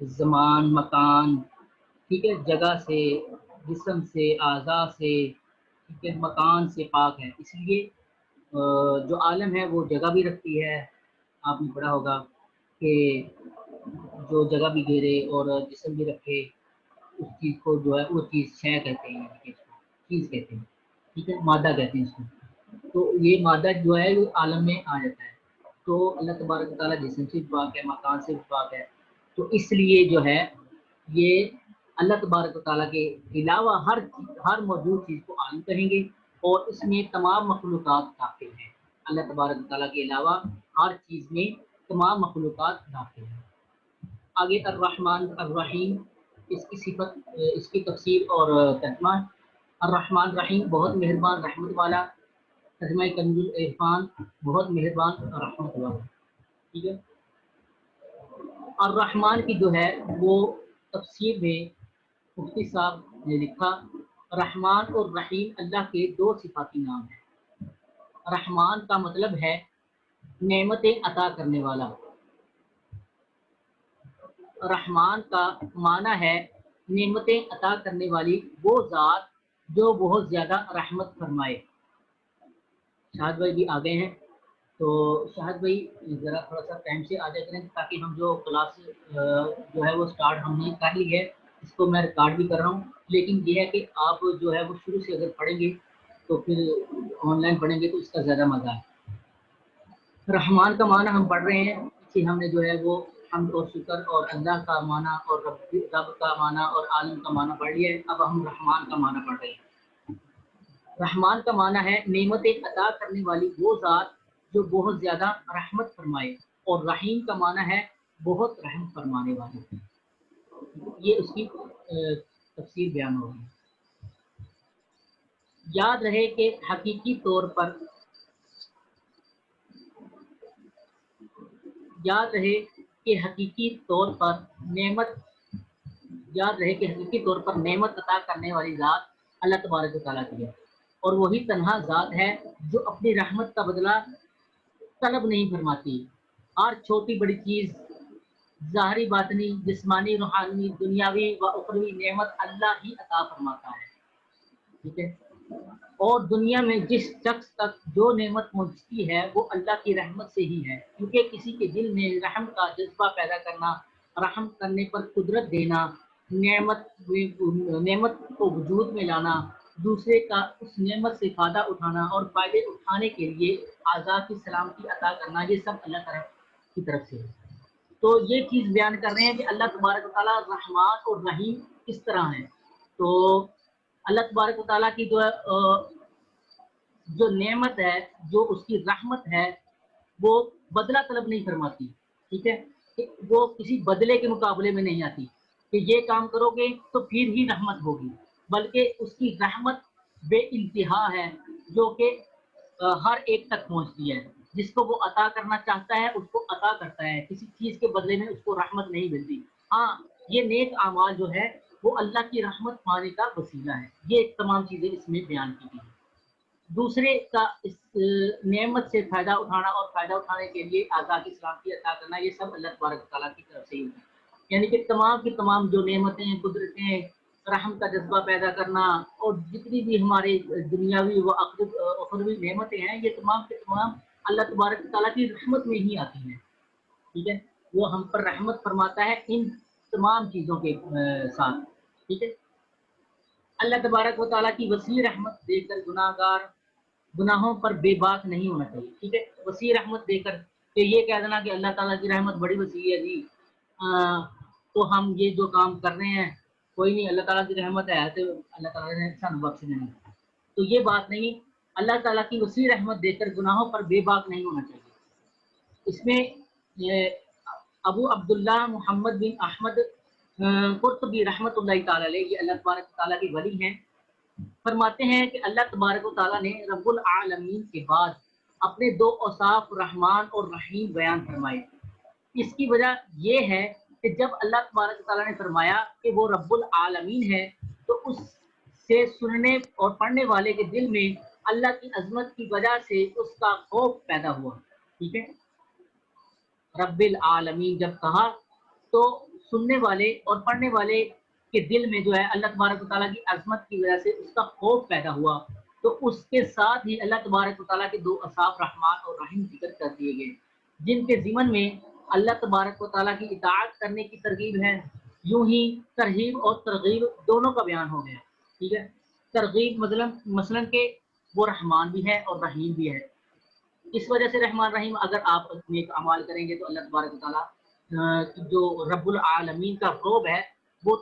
زمان، مکان، ٹھیک ہے، جگہ سے، جسم سے، اعضاء سے، ٹھیک ہے، مکان سے پاک ہے۔ اس لیے جو عالم ہے وہ جگہ بھی رکھتی ہے، آپ نے پڑھا ہوگا کہ جو جگہ بھی گھیرے اور جسم بھی رکھے، اس چیز کو جو ہے وہ چیز شے کہتے ہیں، چیز کہتے ہیں، ٹھیک ہے، مادہ کہتے ہیں اس کو۔ تو یہ مادہ جو ہے وہ عالم میں آ جاتا ہے۔ تو اللہ تبارک و تعالیٰ جسم سے بھی پاک ہے، مکان سے بھی پاک ہے، تو اس لیے جو ہے یہ اللہ تبارک و تعالیٰ کے علاوہ ہر موجود چیز کو عالم کہیں گے، اور اس میں تمام مخلوقات داخل ہیں۔ اللہ تبارک و تعالیٰ کے علاوہ ہر چیز میں تمام مخلوقات داخل ہیں۔ آگے الرحمن الرحیم، اس کی صفت، اس کی تفسیر اور ترجمہ۔ الرحمن رحیم، بہت مہربان رحمت والا، ترجمہ کنز العرفان، بہت مہربان رحمت والا، ٹھیک ہے۔ الرحمن کی جو ہے وہ تفسیر میں مفتی صاحب نے لکھا، رحمان اور رحیم اللہ کے دو صفاتی نام ہیں۔ رحمان کا مطلب ہے نعمتیں عطا کرنے والا۔ رحمان کا معنی ہے نعمتیں عطا کرنے والی وہ ذات جو بہت زیادہ رحمت فرمائے۔ شاہد بھائی بھی آ گئے ہیں، تو شاہد بھائی ذرا تھوڑا سا ٹائم سے آ جائے کریں تاکہ ہم جو کلاس جو ہے وہ سٹارٹ ہم نے کر لی ہے، اس کو میں ریکارڈ بھی کر رہا ہوں، لیکن یہ ہے کہ آپ جو ہے وہ شروع سے اگر پڑھیں گے تو پھر آن لائن پڑھیں گے تو اس کا زیادہ مزہ ہے۔ رحمان کا معنی ہم پڑھ رہے ہیں کہ ہم نے جو ہے وہ حمد اور شکر اور اللہ کا معنی اور رب کا معنی اور عالم کا معنی پڑھ لیا ہے، اب ہم رحمان کا معنی پڑھ رہے ہیں۔ رحمان کا معنی ہے نعمتیں عطا کرنے والی وہ ذات جو بہت زیادہ رحمت فرمائے، اور رحیم کا معنی ہے بہت رحم فرمانے والی۔ یہ اس کی تفسیر بیان ہوگی۔ یاد رہے کہ حقیقی طور پر نعمت عطا کرنے والی ذات اللہ تبارک و تعالیٰ کی ہے، اور وہی تنہا ذات ہے جو اپنی رحمت کا بدلہ طلب نہیں فرماتی۔ ہر چھوٹی بڑی چیز، ظاہری باطنی، جسمانی، روحانی، دنیاوی و اخروی نعمت اللہ ہی عطا فرماتا ہے، ٹھیک ہے۔ اور دنیا میں جس شخص تک جو نعمت پہنچتی ہے وہ اللہ کی رحمت سے ہی ہے، کیونکہ کسی کے دل میں رحم کا جذبہ پیدا کرنا، رحم کرنے پر قدرت دینا، نعمت کو وجود میں لانا، دوسرے کا اس نعمت سے فائدہ اٹھانا اور فائدے اٹھانے کے لیے اعضاء کی سلامتی عطا کرنا، یہ سب اللہ کی طرف سے ہے۔ تو یہ چیز بیان کر رہے ہیں کہ اللہ تبارک و تعالیٰ رحمان اور رحیم کس طرح ہیں۔ تو اللہ تبارک و تعالیٰ کی جو نعمت ہے، جو اس کی رحمت ہے، وہ بدلہ طلب نہیں فرماتی، ٹھیک ہے، کہ وہ کسی بدلے کے مقابلے میں نہیں آتی کہ یہ کام کرو گے تو پھر ہی رحمت ہوگی، بلکہ اس کی رحمت بے انتہا ہے، جو کہ ہر ایک تک پہنچتی ہے۔ جس کو وہ عطا کرنا چاہتا ہے اس کو عطا کرتا ہے، کسی چیز کے بدلے میں اس کو رحمت نہیں ملتی۔ ہاں، یہ نیک اعمال جو ہے وہ اللہ کی رحمت پانے کا وسیلہ ہے۔ یہ تمام چیزیں اس میں بیان کی گئی ہیں۔ دوسرے کا اس نعمت سے فائدہ اٹھانا اور فائدہ اٹھانے کے لیے اعضاء کی سلامتی عطا کرنا، یہ سب اللہ تبارک تعالیٰ کی طرف سے ہی ہوتا ہے۔ یعنی کہ تمام کی تمام جو نعمتیں، قدرتیں، رحم کا جذبہ پیدا کرنا، اور جتنی بھی ہمارے دنیاوی و اخروی نعمتیں ہیں، یہ تمام کے تمام اللہ تبارک تعالیٰ کی رحمت میں ہی آتی ہیں، ٹھیک ہے۔ وہ ہم پر رحمت فرماتا ہے ان تمام چیزوں کے ساتھ، ٹھیک ہے۔ اللہ تبارک و تعالیٰ کی وسیع رحمت دے کر گناہوں پر بے باک نہیں ہونا چاہیے، ٹھیک ہے۔ وسیع رحمت دے کر کہ یہ کہہ دینا کہ اللہ تعالیٰ کی رحمت بڑی وسیع ہے جی، تو ہم یہ جو کام کر رہے ہیں کوئی نہیں، اللہ تعالیٰ کی رحمت ہے تو اللہ تعالیٰ نے سانو بخش دینا، تو یہ بات نہیں۔ اللہ تعالیٰ کی وسیع رحمت دے کر گناہوں پر بے باک نہیں ہونا چاہیے۔ اس میں ابو عبداللہ محمد بن احمد قرطبی رحمۃ اللہ تعالیٰ علیہ، یہ اللہ تبارک تعالیٰ کے ولی ہیں، فرماتے ہیں کہ اللہ تبارک و تعالیٰ نے رب العالمین کے بعد اپنے دو اوصاف رحمان اور رحیم بیان فرمائے۔ اس کی وجہ یہ ہے کہ جب اللہ تبارک و تعالیٰ نے فرمایا کہ وہ رب العالمین ہے، تو اس سے سننے اور پڑھنے والے کے دل میں اللہ کی عظمت کی وجہ سے اس کا خوف پیدا ہوا، ٹھیک ہے۔ رب العالمین جب کہا تو سننے والے اور پڑھنے والے کے دل میں جو ہے اللہ تبارک و تعالیٰ کی عظمت کی وجہ سے اس کا خوف پیدا ہوا، تو اس کے ساتھ ہی اللہ تبارک و تعالیٰ کے دو اوصاف رحمان اور رحیم ذکر کر دیے گئے، جن کے ضمن میں اللہ تبارک و تعالیٰ کی اطاعت کرنے کی ترغیب ہے، یوں ہی ترغیب اور ترغیب دونوں کا بیان ہو گیا، ٹھیک ہے۔ ترغیب مثلاً کہ وہ رحمان بھی ہے اور رحیم بھی ہے، اس وجہ سے رحمان رحیم اگر آپ نیک اعمال کریں گے تو اللہ تبارک و تعالیٰ جو رب العالمین کا خوف ہے وہ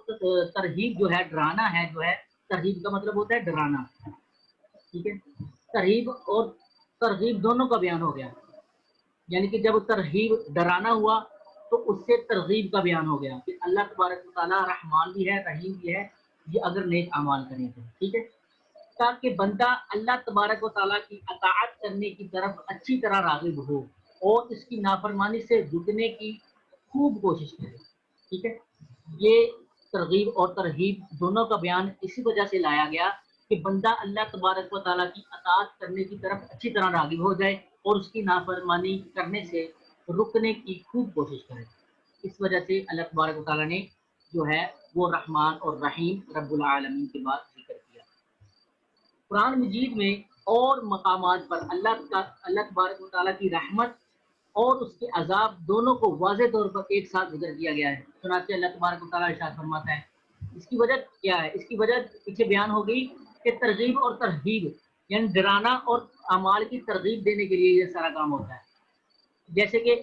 ترغیب جو ہے ڈرانا ہے، جو ہے ترغیب کا مطلب ہوتا ہے ڈرانا، ٹھیک ہے۔ ترغیب اور ترغیب دونوں کا بیان ہو گیا، یعنی کہ جب ترغیب ڈرانا ہوا تو اس سے ترغیب کا بیان ہو گیا کہ اللہ تبارک و تعالیٰ رحمان بھی ہے رحیم بھی ہے، یہ اگر نیک اعمال کریں تو، ٹھیک ہے، تاکہ بندہ اللہ تبارک و تعالیٰ کی اطاعت کرنے کی طرف اچھی طرح راغب ہو اور اس کی نافرمانی سے جھکنے کی خوب کوشش کرے، ٹھیک ہے۔ یہ ترغیب اور ترہیب دونوں کا بیان اسی وجہ سے لایا گیا کہ بندہ اللہ تبارک و تعالیٰ کی اطاعت کرنے کی طرف اچھی طرح راغب ہو جائے اور اس کی نافرمانی کرنے سے رکنے کی خوب کوشش کرے، اس وجہ سے اللہ تبارک و تعالیٰ نے جو ہے وہ رحمان اور رحیم رب العالمین کے بعد ذکر کیا۔ قرآن مجید میں اور مقامات پر اللہ تبارک و تعالیٰ کی رحمت اور اس کے عذاب دونوں کو واضح طور پر ایک ساتھ ذکر کیا گیا ہے، چنانچہ اللہ تبارک و تعالیٰ ارشاد فرماتا ہے، اس کی وجہ کیا ہے؟ اس کی وجہ پیچھے بیان ہو گئی کہ ترغیب اور ترہیب یعنی ڈرانا اور اعمال کی ترغیب دینے کے لیے یہ سارا کام ہوتا ہے، جیسے کہ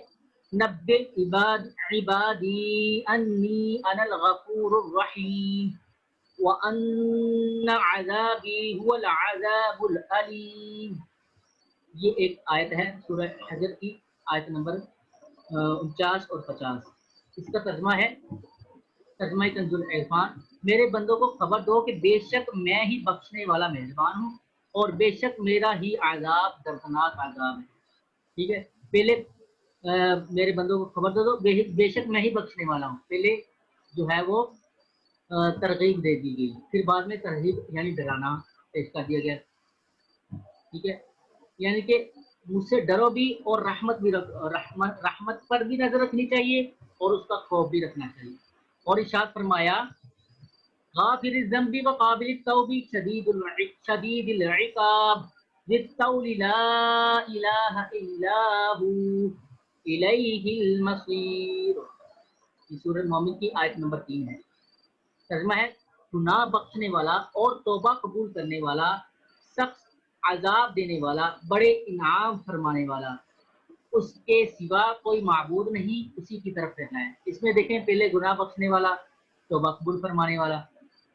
نبئ عبادی انی انا الغفور الرحیم وَأَنَّ عَذَابِي هُوَ الْعَذَابُ الْأَلِيمُ، یہ ایک آیت ہے سورہ حجر کی آیت نمبر 49 اور 50، اس کا ترجمہ ہے ترجمہ کنز العرفان، میرے بندوں کو خبر دو کہ بے شک میں ہی بخشنے والا مہربان ہوں اور بے شک میرا ہی عذاب دردناک عذاب ہے، ٹھیک ہے۔ پہلے میرے بندوں کو خبر دو بے شک میں ہی بخشنے والا ہوں، پہلے جو ہے وہ ترغیب دے دی گئی، پھر بعد میں ترغیب یعنی ڈرانا پیش کر دیا گیا، ٹھیک ہے، یعنی کہ مجھ سے ڈرو بھی اور رحمت پر بھی نظر رکھنی چاہیے اور اس کا خوف بھی رکھنا چاہیے، اور ارشاد فرمایا غافر الذنب وقابل التوب شدید العقاب ذی الطول لا الہ الا ہو الیہ المصیر، یہ سورہ مومن کی آیت نمبر 3 ہے، ترجمہ ہے گناہ بخشنے والا اور توبہ قبول کرنے والا، سخت عذاب دینے والا، بڑے انعام فرمانے والا، اس کے سوا کوئی معبود نہیں، اسی کی طرف رہنا ہے۔ اس میں دیکھیں پہلے گناہ بخشنے والا، توبہ قبول فرمانے والا،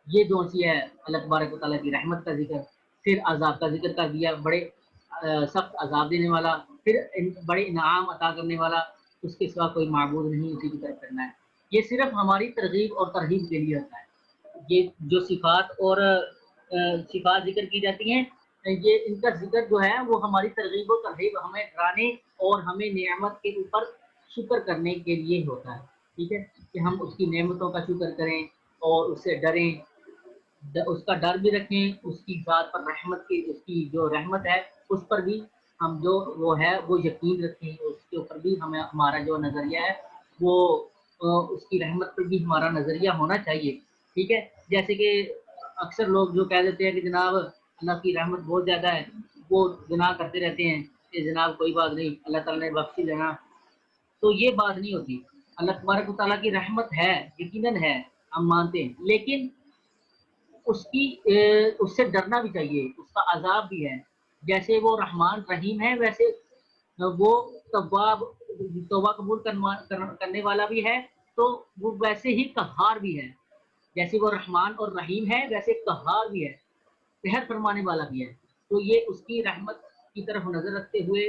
یہ جو سی ہے اللہ تبارک و تعالیٰ کی رحمت کا ذکر، پھر عذاب کا ذکر کر دیا، بڑے سخت عذاب دینے والا، پھر بڑے انعام عطا کرنے والا، اس کے سوا کوئی معبود نہیں، اسی کی طرف رہنا ہے۔ یہ صرف ہماری ترغیب اور ترہیب کے لیے ہوتا ہے، یہ جو صفات اور صفات ذکر کی جاتی ہیں، یہ ان کا ذکر جو ہے وہ ہماری ترغیب و ترہیب، ہمیں ڈرانے اور ہمیں نعمت کے اوپر شکر کرنے کے لیے ہوتا ہے، ٹھیک ہے، کہ ہم اس کی نعمتوں کا شکر کریں اور اس سے ڈریں، اس کا ڈر بھی رکھیں، اس کی ذات پر رحمت کی، اس کی جو رحمت ہے اس پر بھی ہم جو وہ ہے وہ یقین رکھیں، اس کے اوپر بھی ہمارا جو نظریہ ہے وہ اس کی رحمت پر بھی ہمارا نظریہ ہونا چاہیے، ٹھیک ہے۔ جیسے کہ اکثر لوگ جو کہہ دیتے ہیں کہ جناب اللہ کی رحمت بہت زیادہ ہے، وہ گناہ کرتے رہتے ہیں کہ جناب کوئی بات نہیں اللہ تعالیٰ نے بخش لینا، تو یہ بات نہیں ہوتی۔ اللہ تبارک و تعالیٰ کی رحمت ہے، یقیناً ہے، ہم مانتے ہیں، لیکن اس سے ڈرنا بھی چاہیے، اس کا عذاب بھی ہے، جیسے وہ رحمان رحیم ہے ویسے وہ توبہ قبول کرنے والا بھی ہے، تو وہ ویسے ہی قہار بھی ہے، جیسے وہ رحمان اور رحیم ہے ویسے قہار بھی ہے، قہر فرمانے والا بھی ہے، تو یہ اس کی رحمت کی طرف نظر رکھتے ہوئے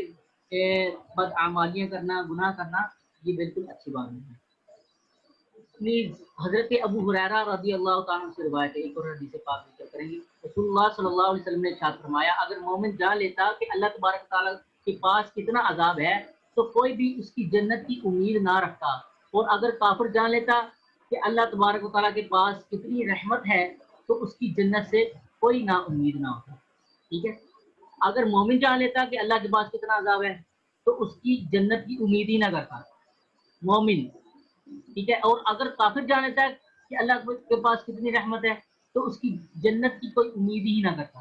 بدعمالیاں کرنا، گناہ کرنا، یہ بالکل اچھی بات نہیں ہے۔ حضرت ابو ہریرہ رضی اللہ تعالیٰ عنہ سے روایت ہے، ایک اور حدیث پاک ذکر کریں گے، رسول اللہ صلی اللہ علیہ وسلم نے ارشاد فرمایا اگر مومن جان لیتا کہ اللہ تبارک تعالیٰ کے پاس کتنا عذاب ہے تو کوئی بھی اس کی جنت کی امید نہ رکھتا، اور اگر کافر جان لیتا کہ اللہ تبارک و تعالیٰ کے پاس کتنی رحمت ہے تو اس کی جنت سے کوئی نا امید نہ ہوتا، ٹھیک ہے۔ اگر مومن جان لیتا کہ اللہ کے پاس کتنا عذاب ہے تو اس کی جنت کی امید ہی نہ کرتا، مومن ٹھیک ہے. اور اگر کافر جان لیتا ہے کہ اللہ کے پاس کتنی رحمت ہے تو اس کی جنت کی کوئی امید ہی نہ کرتا.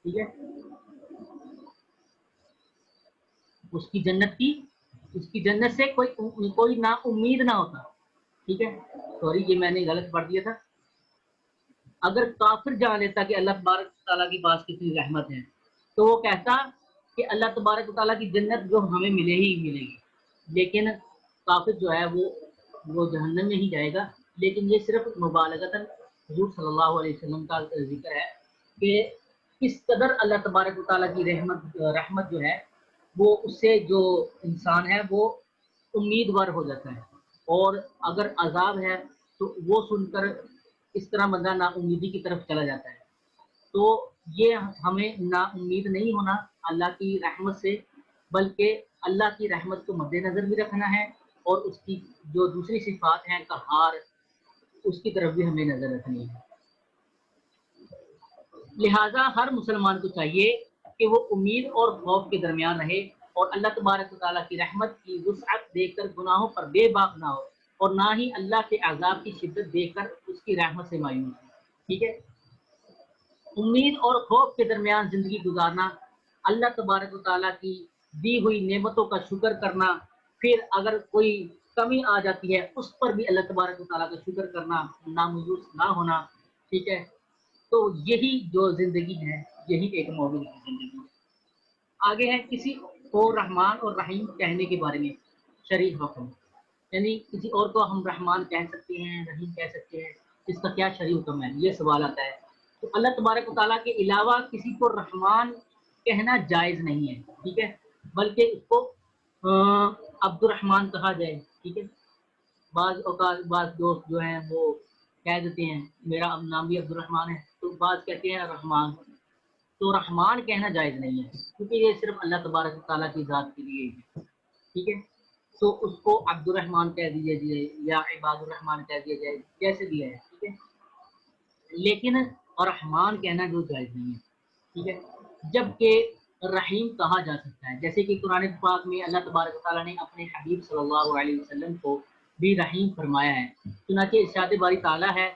ٹھیک ہے, اس کی جنت سے کوئی نا امید نہ ہوتا. ٹھیک ہے, سوری یہ میں نے غلط پڑھ دیا تھا. اگر کافر جان لیتا کہ اللہ تبارک تعالیٰ کے پاس کتنی رحمت ہے تو وہ کہتا کہ اللہ تبارک تعالیٰ کی جنت جو ہمیں ملے گی. لیکن کافر جو ہے وہ جہنم میں ہی جائے گا. لیکن یہ صرف مبالغتاً حضور صلی اللہ علیہ وسلم کا ذکر ہے کہ کس قدر اللہ تبارک تعالیٰ کی رحمت جو ہے وہ اس سے جو انسان ہے وہ امیدوار ہو جاتا ہے. اور اگر عذاب ہے تو وہ سن کر اس طرح بندہ نا امیدی کی طرف چلا جاتا ہے. تو یہ ہمیں نا امید نہیں ہونا اللہ کی رحمت سے, بلکہ اللہ کی رحمت کو مد نظر بھی رکھنا ہے اور اس کی جو دوسری صفات ہیں قہار اس کی طرف بھی ہمیں نظر رکھنی ہے. لہٰذا ہر مسلمان کو چاہیے کہ وہ امید اور خوف کے درمیان رہے اور اللہ تبارک و تعالیٰ کی رحمت کی وسعت دیکھ کر گناہوں پر بے باک نہ ہو اور نہ ہی اللہ کے عذاب کی شدت دیکھ کر اس کی رحمت سے مایوس ہو. ٹھیک ہے, امید اور خوف کے درمیان زندگی گزارنا, اللہ تبارک و تعالیٰ کی دی ہوئی نعمتوں کا شکر کرنا, پھر اگر کوئی کمی آ جاتی ہے اس پر بھی اللہ تبارک و تعالیٰ کا شکر کرنا, نامایوس نہ ہونا. ٹھیک ہے, تو یہی جو زندگی ہے یہی ایک مومن کی زندگی ہے. آگے ہے کسی کو رحمان اور رحیم کہنے کے بارے میں شرعی حکم, یعنی کسی اور کو ہم رحمان کہہ سکتے ہیں, رحیم کہہ سکتے ہیں, اس کا کیا شرعی حکم ہے, یہ سوال آتا ہے. تو اللہ تبارک و تعالیٰ کے علاوہ کسی کو رحمان کہنا جائز نہیں ہے. ٹھیک ہے, بلکہ اس کو عبد الرحمن کہا جائے. ٹھیک ہے, بعض اوقات بعض دوست جو ہیں وہ کہہ دیتے ہیں میرا نام بھی عبد الرحمن ہے, تو بعض کہتے ہیں رحمان. تو رحمان کہنا جائز نہیں ہے کیونکہ یہ صرف اللہ تبارک تعالیٰ کی ذات کے لیے ہے. ٹھیک ہے, تو اس کو عبد الرحمن کہہ دیجیے جائے یا عباد الرحمن کہہ دیا جائے, جیسے بھی ہے. ٹھیک ہے, لیکن رحمان کہنا جو جائز نہیں ہے. ٹھیک ہے, جبکہ رحیم کہا جا سکتا ہے, جیسے کہ قرآن پاک میں اللہ تبارک تعالیٰ نے اپنے حبیب صلی اللہ علیہ وسلم کو بھی رحیم فرمایا ہے. چنانچہ ارشاد باری تعالیٰ ہے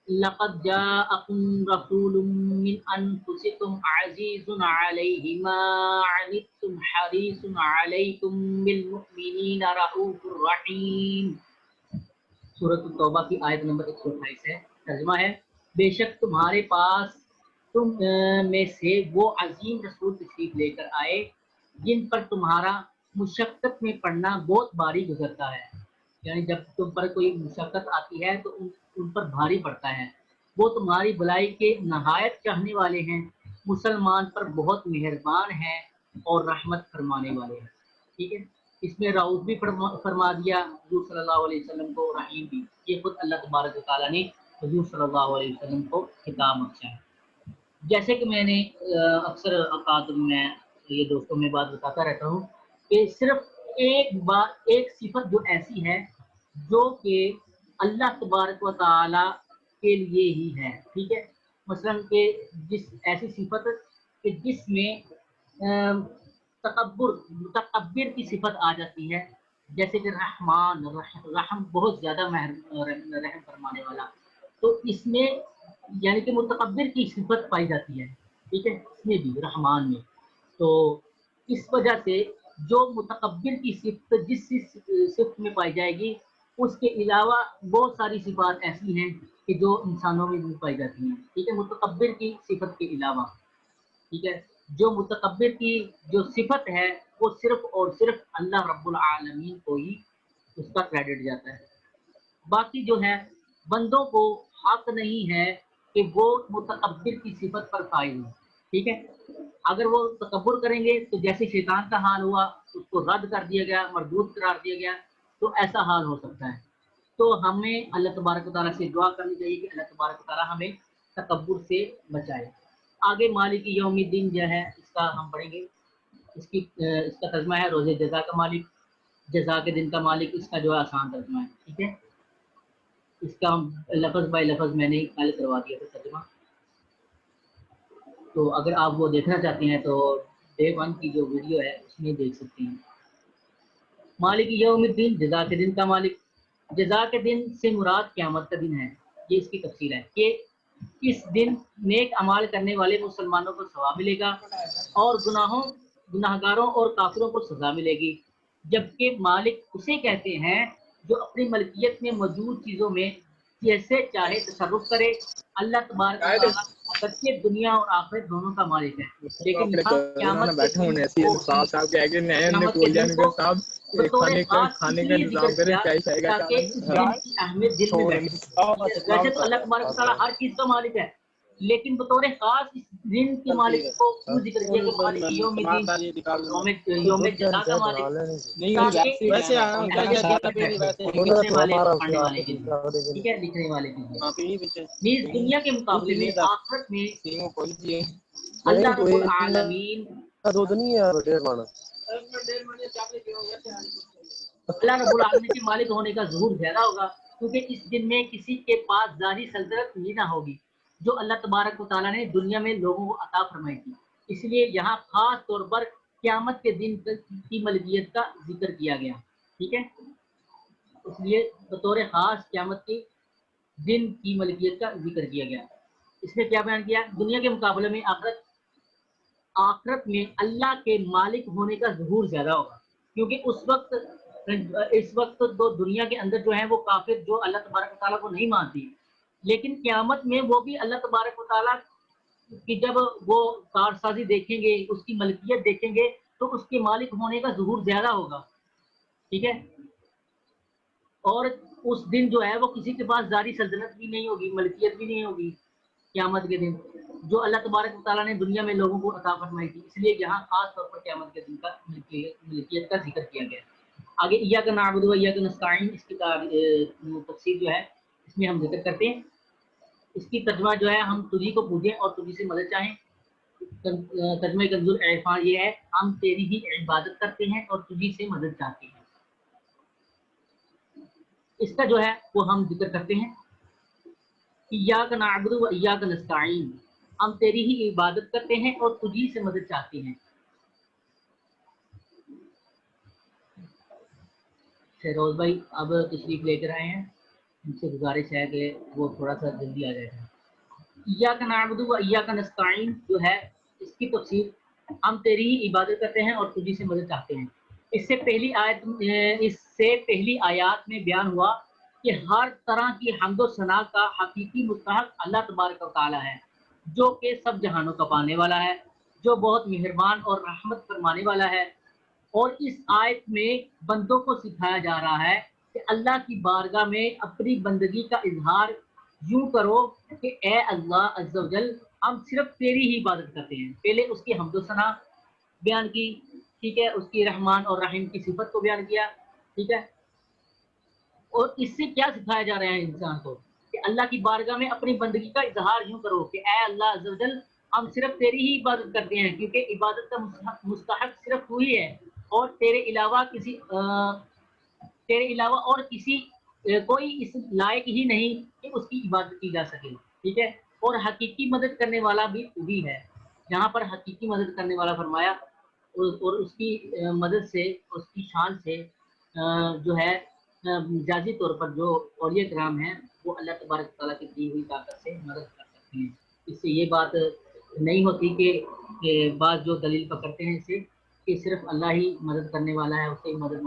لقد جاءکم رسول من انفسکم عزیز علیہ ما عنتم حریص علیکم بالمؤمنین رؤوف الرحیم. سورۃ التوبہ کی آیت نمبر 128 ہے. ترجمہ ہے بے شک تمہارے پاس تم میں سے وہ عظیم رسول تشریف لے کر آئے جن پر تمہارا مشقت میں پڑنا بہت بھاری گزرتا ہے. یعنی جب تم پر کوئی مشقت آتی ہے تو ان پر بھاری پڑتا ہے. وہ تمہاری بھلائی کے نہایت چاہنے والے ہیں, مسلمان پر بہت مہربان ہیں اور رحمت فرمانے والے ہیں. ٹھیک ہے, اس میں رؤوف بھی فرما دیا حضور صلی اللہ علیہ وسلم کو, رحیم بھی. یہ خود اللہ تبارک و تعالیٰ نے حضور صلی اللہ علیہ وسلم کو خطاب بخشا ہے. جیسے کہ میں نے اکثر اوقات میں یہ دوستوں میں بات بتاتا رہتا ہوں کہ صرف ایک صفت جو ایسی ہے جو کہ اللہ تبارک و تعالیٰ کے لیے ہی ہے. ٹھیک ہے, مثلاً کہ ایسی صفت کہ جس میں متکبر کی صفت آ جاتی ہے, جیسے کہ رحمان, رحم بہت زیادہ رحم فرمانے والا, تو اس میں یعنی کہ متکبر کی صفت پائی جاتی ہے. ٹھیک ہے, اس میں بھی رحمان میں. تو اس وجہ سے جو متکبر کی صفت جس صفت میں پائی جائے گی اس کے علاوہ بہت ساری صفات ایسی ہیں کہ جو انسانوں میں بھی پائی جاتی ہیں. ٹھیک ہے, متکبر کی صفت کے علاوہ. ٹھیک ہے, جو متکبر کی جو صفت ہے وہ صرف اور صرف اللہ رب العالمین کو ہی اس کا کریڈٹ جاتا ہے. باقی جو ہے بندوں کو حق نہیں ہے کہ وہ متکبر کی صفت پر قائل ہو. ٹھیک ہے, اگر وہ تکبر کریں گے تو جیسے شیطان کا حال ہوا, اس کو رد کر دیا گیا, مردود قرار دیا گیا, تو ایسا حال ہو سکتا ہے. تو ہمیں اللہ تبارک و تعالیٰ سے دعا کرنی چاہیے کہ اللہ تبارک و تعالیٰ ہمیں تکبر سے بچائے. آگے مالک یوم الدین جو ہے اس کا ہم پڑھیں گے. اس کا ترجمہ ہے روز جزا کا مالک, جزا کے دن کا مالک. اس کا جو ہے آسان ترجمہ ہے. ٹھیک ہے, اس کا ہم لفظ بائی لفظ میں نے کل کروا دیا تھا ترجمہ, تو اگر آپ وہ دیکھنا چاہتے ہیں تو ڈے 1 کی جو ویڈیو ہے اس میں دیکھ سکتے ہیں. مالک یوم الدین, جزا کے دن کا مالک. جزا کے دن سے مراد قیامت کا دن ہے، یہ اس کی تفصیل ہے کہ اس دن نیک اعمال کرنے والے مسلمانوں کو ثواب ملے گا اور گناہگاروں اور کافروں کو سزا ملے گی، جبکہ مالک اسے کہتے ہیں جو اپنی ملکیت میں موجود چیزوں میں جیسے چاہے تصرف کرے۔ اللہ تبارک و تعالیٰ اگرچہ دنیا اور آخرت دونوں کا مالک ہے، لیکن یہاں قیامت کے دن کو بطور خاص اس لیے ذکر کیا تاکہ اس دن کی اہمیت دل میں بیٹھے۔ ویسے تو اللہ تبارک و تعالیٰ ہر چیز کا مالک ہے، لیکن بطور خاص اس دن کے مالک کو کیوں ذکر کیا کہ مالک یوم الدین، یوم جزا کا مالک، تاکہ لکھنے والے اور پڑھنے والے کے لیے، ٹھیک ہے، لکھنے والے کے لیے نیز دنیا کے مقابلے میں آخرت میں اللہ رب العالمین اللہ رب العالمین کے مالک ہونے کا ظہور زیادہ ہوگا، کیونکہ اس دن میں کسی کے پاس ذاتی سلطنت ہی نہ ہوگی جو اللہ تبارک و تعالیٰ نے دنیا میں لوگوں کو عطا فرمائی تھی۔ اس لیے یہاں خاص طور پر قیامت کے دن کی ملکیت کا ذکر کیا گیا، ٹھیک ہے، اس لیے بطور خاص قیامت کے دن کی ملکیت کا ذکر کیا گیا۔ اس نے کیا بیان کیا؟ دنیا کے مقابلے میں آخرت میں اللہ کے مالک ہونے کا ظہور زیادہ ہوگا، کیونکہ اس وقت تو دنیا کے اندر جو ہیں وہ کافر جو اللہ تبارک و تعالیٰ کو نہیں مانتی، لیکن قیامت میں وہ بھی اللہ تبارک و تعالیٰ کی جب وہ کارسازی دیکھیں گے، اس کی ملکیت دیکھیں گے تو اس کے مالک ہونے کا ظہور زیادہ ہوگا، ٹھیک ہے، اور اس دن جو ہے وہ کسی کے پاس ذاتی سلطنت بھی نہیں ہوگی، ملکیت بھی نہیں ہوگی قیامت کے دن جو اللہ تبارک و تعالیٰ نے دنیا میں لوگوں کو عطا فرمائی تھی۔ اس لیے یہاں خاص طور پر قیامت کے دن کا ملکیت کا ذکر کیا گیا۔ آگے ایاک نعبد و ایاک نستعین، اس کی تفسیر جو ہے اس میں ہم ذکر کرتے ہیں، اس کی ترجمہ جو ہے ہم تجھی کو پوجیں اور تجھی سے مدد چاہیں۔ ترجمہ کنز العرفان یہ ہے ہم تیری ہی عبادت کرتے ہیں اور تجھی سے مدد چاہتے ہیں۔ اس کا جو ہے وہ ہم ذکر کرتے ہیں، ایاک نعبد و ایاک نستعین، ہم تیری ہی عبادت کرتے ہیں اور تجھی سے مدد چاہتے ہیں۔ فیروز بھائی اب تشریف لے کر آئے ہیں، ان سے گزارش ہے کہ وہ تھوڑا سا جلدی آ جائے گا۔ ایاک نعبد و ایاک نستعین جو ہے اس کی تفسیر ہم تیری ہی عبادت کرتے ہیں اور تجھی سے مدد چاہتے ہیں۔ اس سے پہلی آیات میں بیان ہوا کہ ہر طرح کی حمد و ثنا کا حقیقی مستحق اللہ تبارک و تعالی ہے، جو کہ سب جہانوں کا پانے والا ہے، جو بہت مہربان اور رحمت فرمانے والا ہے۔ اور اس آیت میں بندوں کو سکھایا جا رہا ہے کہ اللہ کی بارگاہ میں اپنی بندگی کا اظہار یوں کرو کہ اے اللہ عز و جل ہم صرف تیری ہی عبادت کرتے ہیں۔ پہلے اس کی حمد و ثنا بیان کی، ٹھیک ہے، اس کی رحمان اور رحیم کی صفت کو بیان کیا، ٹھیک ہے، اور اس سے کیا سکھایا جا رہا ہے انسان کو کہ اللہ کی بارگاہ میں اپنی بندگی کا اظہار یوں کرو کہ اے اللہ عز و جل ہم صرف تیری ہی عبادت کرتے ہیں، کیونکہ عبادت کا مستحق صرف تو ہی ہے اور تیرے علاوہ اور کسی کوئی اس لائق ہی نہیں کہ اس کی عبادت کی جا سکے، ٹھیک ہے، اور حقیقی مدد کرنے والا بھی وہی ہے۔ جہاں پر حقیقی مدد کرنے والا فرمایا اور اس کی مدد سے، اس کی شان سے جو ہے مجازی طور پر جو اولیاء کرام ہیں وہ اللہ تبارک تعالیٰ کی دی ہوئی طاقت سے مدد کر سکتے ہیں۔ اس سے یہ بات نہیں ہوتی کہ بعض جو دلیل پکڑتے ہیں اسے کہ صرف اللہ ہی مدد کرنے والا ہے، اس سے مدد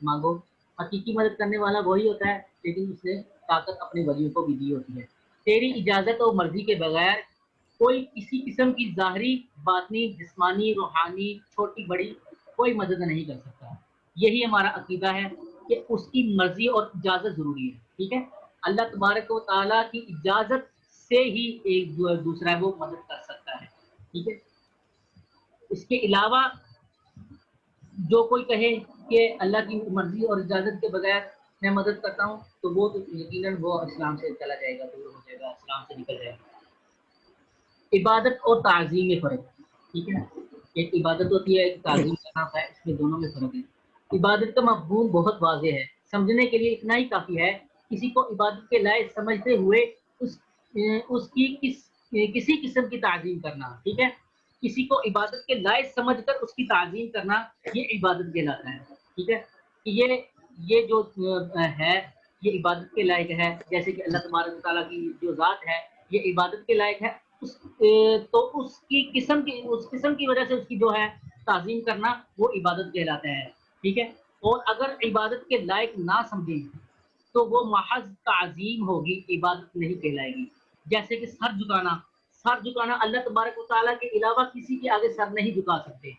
مانگو۔ حقیقی مدد کرنے والا وہی ہوتا ہے، لیکن اس نے طاقت اپنے ولیوں کو بھی دی ہوتی ہے۔ تیری اجازت اور مرضی کے بغیر کوئی کسی قسم کی ظاہری، باطنی، جسمانی، روحانی، چھوٹی بڑی کوئی مدد نہیں کر سکتا۔ یہی ہمارا عقیدہ ہے کہ اس کی مرضی اور اجازت ضروری ہے، ٹھیک ہے، اللہ تبارک و تعالیٰ کی اجازت سے ہی ایک دوسرا وہ مدد کر سکتا ہے، ٹھیک ہے۔ اس کے علاوہ جو کوئی کہے کہ اللہ کی مرضی اور اجازت کے بغیر میں مدد کرتا ہوں تو وہ تو یقیناً وہ اسلام سے چلا جائے گا، دور ہو جائے گا، اسلام سے نکل جائے گا۔ عبادت اور تعظیم میں فرق، ٹھیک ہے، ایک عبادت ہوتی ہے، ایک تعظیم کرنا ہوتا ہے، اس میں دونوں میں فرق ہے۔ عبادت کا مفہوم بہت واضح ہے، سمجھنے کے لیے اتنا ہی کافی ہے کسی کو عبادت کے لائق سمجھتے ہوئے اس کی کسی قسم کی تعظیم کرنا، ٹھیک ہے، کسی کو عبادت کے لائق سمجھ کر اس کی تعظیم کرنا یہ عبادت کہلاتا ہے، ٹھیک ہے۔ یہ جو ہے یہ عبادت کے لائق ہے، جیسے کہ اللہ تبارک و تعالیٰ کی جو ذات ہے یہ عبادت کے لائق ہے، تو اس قسم کی وجہ سے اس کی جو ہے تعظیم کرنا وہ عبادت کہلاتا ہے، ٹھیک ہے۔ اور اگر عبادت کے لائق نہ سمجھیں تو وہ محض تعظیم ہوگی، عبادت نہیں کہلائے گی۔ جیسے کہ سر جھکانا اللہ تبارک و تعالیٰ کے علاوہ کسی کے آگے سر نہیں جھکا سکتے،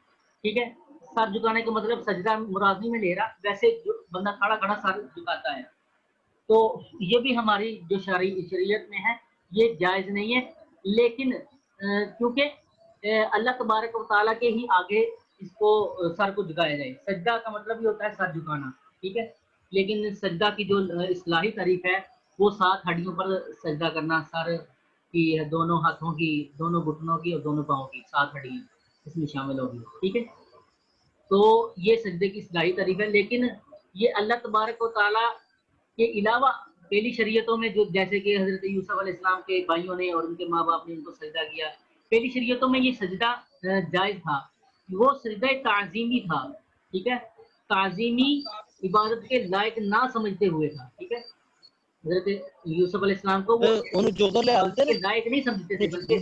ٹھیک ہے۔ سر جھکانے کا مطلب سجدہ مرادی میں لے رہا، ویسے جو بندہ کھڑا سر جھکاتا ہے، تو یہ بھی ہماری جو شریعت میں ہے یہ جائز نہیں ہے، لیکن کیونکہ اللہ تبارک و تعالیٰ کے ہی آگے اس کو سر کو جھکایا جائے۔ سجدہ کا مطلب یہ ہوتا ہے سر جھکانا، ٹھیک ہے، لیکن سجدہ کی جو اصطلاحی تعریف ہے وہ 7 ہڈیوں پر سجدہ کرنا، سر کی، دونوں ہاتھوں کی، دونوں گھٹنوں کی اور دونوں پاؤں کی 7 ہڈیاں اس میں شامل ہوگی، ٹھیک ہے۔ تو یہ سجدے کی اصطلاحی تعریف ہے، لیکن یہ اللہ تبارک و تعالیٰ کے علاوہ پہلی شریعتوں میں جو جیسے کہ حضرت یوسف علیہ السلام کے بھائیوں نے اور ان کے ماں باپ نے ان کو سجدہ کیا، پہلی شریعتوں میں یہ سجدہ جائز تھا، وہ سجدہ تعظیمی تھا، ٹھیک ہے، تعظیمی عبادت کے لائق نہ سمجھتے ہوئے تھا، ٹھیک ہے۔ حضرت یوسف علیہ السلام کو وہ عبادت کے لائق نہیں سمجھتے تھے، بلکہ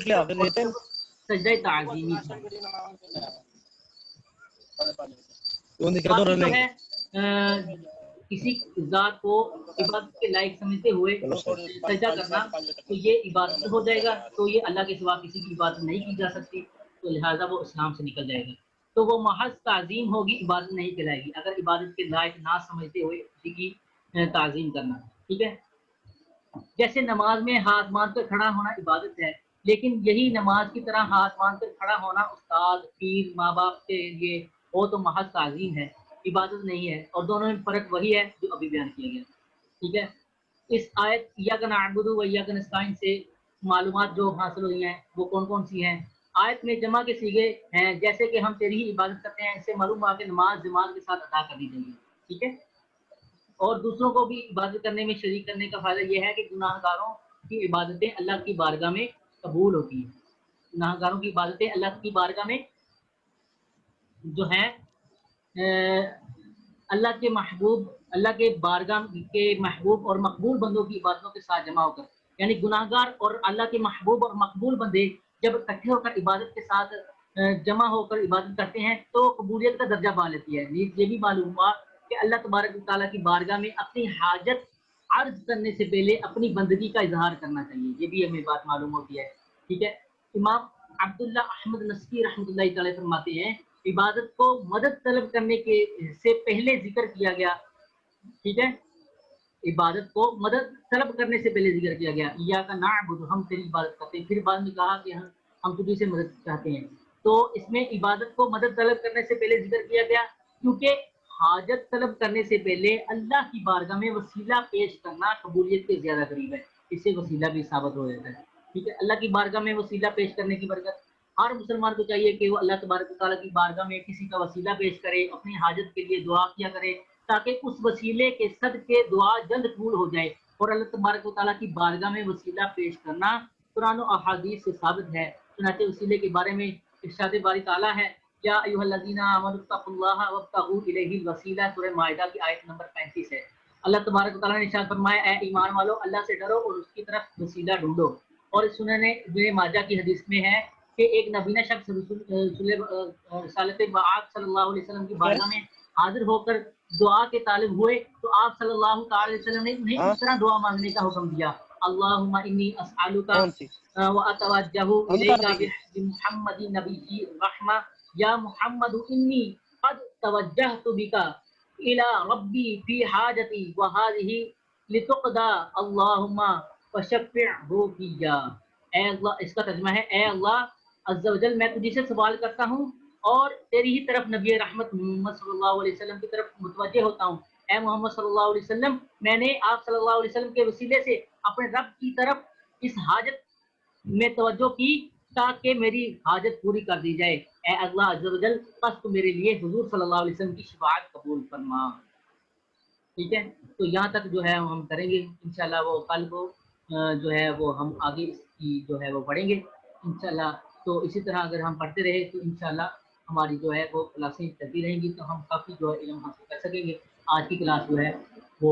سجدہ تعظیمی تھا۔ باقی جو ہے کسی ذات کو عبادت کے لائق سمجھتے ہوئے سجدہ کرنا تو یہ عبادت ہو جائے گا، تو یہ اللہ کے سوا کسی کی عبادت نہیں کی جا سکتی، تو لہٰذا وہ اسلام سے نکل جائے گا، تو وہ محض تعظیم ہوگی، عبادت نہیں کہلائے گی اگر عبادت کے لائق نہ سمجھتے ہوئے کسی کی تعظیم کرنا، ٹھیک ہے۔ جیسے نماز میں ہاتھ باندھ کر کھڑا ہونا عبادت ہے، لیکن یہی نماز کی طرح ہاتھ باندھ کر کھڑا ہونا استاد، پیر، ماں باپ کے لیے وہ تو محض تعظیم ہے، عبادت نہیں ہے، اور دونوں میں فرق وہی ہے جو ابھی بیان کیا گیا، ٹھیک ہے۔ اس آیت ایاک نعبد و ایاک نستعین سے معلومات جو حاصل ہوئی ہیں وہ کون کون سی ہیں؟ آیت میں جمع کے صیغے ہیں، جیسے کہ ہم تیری ہی عبادت کرتے ہیں، اس سے معلوم ہوا کہ نماز جماعت کے ساتھ ادا کرنی چاہیے، ٹھیک ہے۔ اور دوسروں کو بھی عبادت کرنے میں شریک کرنے کا فائدہ یہ ہے کہ گناہ گاروں کی عبادتیں اللہ کی بارگاہ میں قبول ہوتی ہیں، گناہ گاروں کی عبادتیں اللہ کی بارگاہ میں جو ہیں اللہ کے بارگاہ کے محبوب اور مقبول بندوں کی عبادتوں کے ساتھ جمع ہو کر، یعنی گناہ گار اور اللہ کے محبوب اور مقبول بندے جب اکٹھے ہو کر عبادت کے ساتھ جمع ہو کر عبادت کرتے ہیں تو قبولیت کا درجہ پا لیتی ہے۔ یہ بھی معلوم ہوا کہ اللہ تبارک و تعالیٰ کی بارگاہ میں اپنی حاجت عرض کرنے سے پہلے اپنی بندگی کا اظہار کرنا چاہیے، یہ بھی ہمیں بات معلوم ہوتی ہے، ٹھیک ہے۔ امام عبداللہ احمد نسکی رحمۃ اللہ تعالی فرماتے ہیں عبادت کو مدد طلب کرنے کے سے پہلے ذکر کیا گیا، ٹھیک ہے، عبادت کو مدد طلب کرنے سے پہلے ذکر کیا گیا، ایاک نعبد، ہم تیری عبادت کرتے ہیں، پھر بعد میں کہا کہ ہم تجھی سے مدد چاہتے ہیں، تو اس میں عبادت کو مدد طلب کرنے سے پہلے ذکر کیا گیا کیونکہ حاجت طلب کرنے سے پہلے اللہ کی بارگاہ میں وسیلہ پیش کرنا قبولیت کے زیادہ قریب ہے، اس سے وسیلہ بھی ثابت ہو جاتا ہے، ٹھیک ہے۔ اللہ کی بارگاہ میں وسیلہ پیش کرنے کی برکت ہر مسلمان کو چاہیے کہ وہ اللہ تبارک و تعالیٰ کی بارگاہ میں کسی کا وسیلہ پیش کرے، اپنی حاجت کے لیے دعا کیا کرے تاکہ اس وسیلے کے صدقے دعا جلد قبول ہو جائے، اور اللہ تبارک و تعالیٰ کی بارگاہ میں وسیلہ پیش کرنا قرآن و احادیث سے ثابت ہے۔ چنانچہ وسیلے کے بارے میں ارشاد باری تعالیٰ ہے یا ایھا الذین آمنوا اتقوا اللہ وابتغوا الیہ الوسیلہ، سورہ مائدہ کی آیت نمبر 35 ہے۔ اللہ تبارک و تعالیٰ نے ارشاد فرمایا اے ایمان والو اللہ سے ڈرو اور اس کی طرف وسیلہ ڈھونڈو، اور سنن ابن ماجہ کی حدیث میں ہے کہ ایک نبینہ شخص رسالت بعث صلی اللہ علیہ وسلم کی بارگاہ میں حاضر ہو کر دعا کے طالب ہوئے تو آپ صلی اللہ تعالی وسلم نے انہیں اس طرح دعا مانگنے کا حکم دیا، اللہم انی اسألک واتوجہ الیک بمحمد نبی الرحمہ یا محمد انی قد توجہت بک الی ربی فی حاجتی وہذہ لتقضی اللہم فشفعہ فیہ۔ اے اللہ، اس کا ترجمہ ہے اے اللہ عز و جل، میں تجھ سے سوال کرتا ہوں اور تیری ہی طرف نبی رحمت محمد صلی اللہ علیہ وسلم کی طرف متوجہ ہوتا ہوں، اے محمد صلی اللہ علیہ وسلم، میں نے آپ صلی اللہ علیہ وسلم کے وسیلے سے اپنے رب کی طرف اس حاجت میں توجہ کی تاکہ میری حاجت پوری کر دی جائے، اے اللہ عز و جل بس تو میرے لیے حضور صلی اللہ علیہ وسلم کی شفاعت قبول فرما، ٹھیک ہے۔ تو یہاں تک جو ہے ہم کریں گے انشاءاللہ، وہ کل کو جو ہے وہ ہم آگے اس کی جو ہے وہ پڑھیں گے انشاءاللہ۔ تو اسی طرح اگر ہم پڑھتے رہے تو انشاءاللہ ہماری جو ہے وہ کلاسیں چلتی رہیں گی، تو ہم کافی جو ہے علم حاصل کر سکیں گے۔ آج کی کلاس جو ہے وہ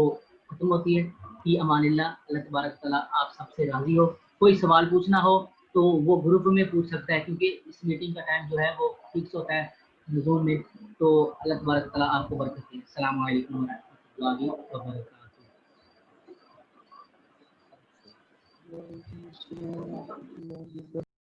ختم ہوتی ہے. فی امان اللہ. اللہ تبارک تعالیٰ آپ سب سے راضی ہو. کوئی سوال پوچھنا ہو تو وہ گروپ میں پوچھ سکتا ہے کیونکہ اس میٹنگ کا ٹائم جو ہے وہ فکس ہوتا ہے نزول میں. تو اللہ تبارک تعالیٰ آپ کو برکت دے. السلام علیکم ورحمۃ اللہ وبرکاتہ. وعلیکم السلام ورحمۃ اللہ وبرکاتہ.